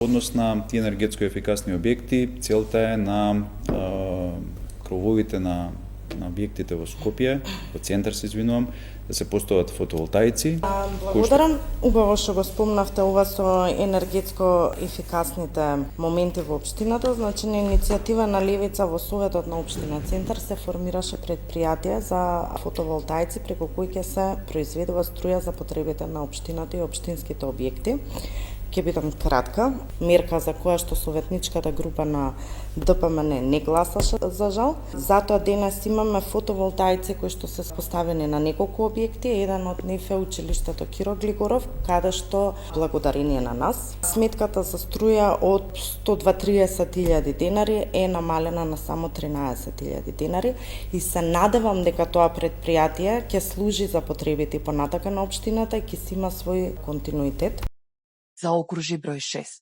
Однос на тие енергетско ефикасни објекти, целта е на крововите на објектите во Скопје, во центар се извинувам, да се постават фотоволтаици. Благодарам. Убаво што го спомнавте ова со енергетско ефикасните моменти во општината. Значи, на иницијатива на Левица во Советот на општина Центар се формираше предпријатие за фотоволтаици преку кои ќе се произведува струја за потребите на општината и општинските објекти. Ќе бидам кратка. Мерка за која што советничката група на ДПМН не гласаше за жал. Затоа денес имаме фотоволтаици кои што се поставени на неколку објекти. Еден од нив е училиштето Киро Глигоров, каде што благодарение на нас сметката за струја од 130.000 денари е намалена на само 13.000 денари и се надевам дека тоа предпријатие ќе служи за потребите понатака на општината и ќе си има свој континуитет. Заокружи број 6.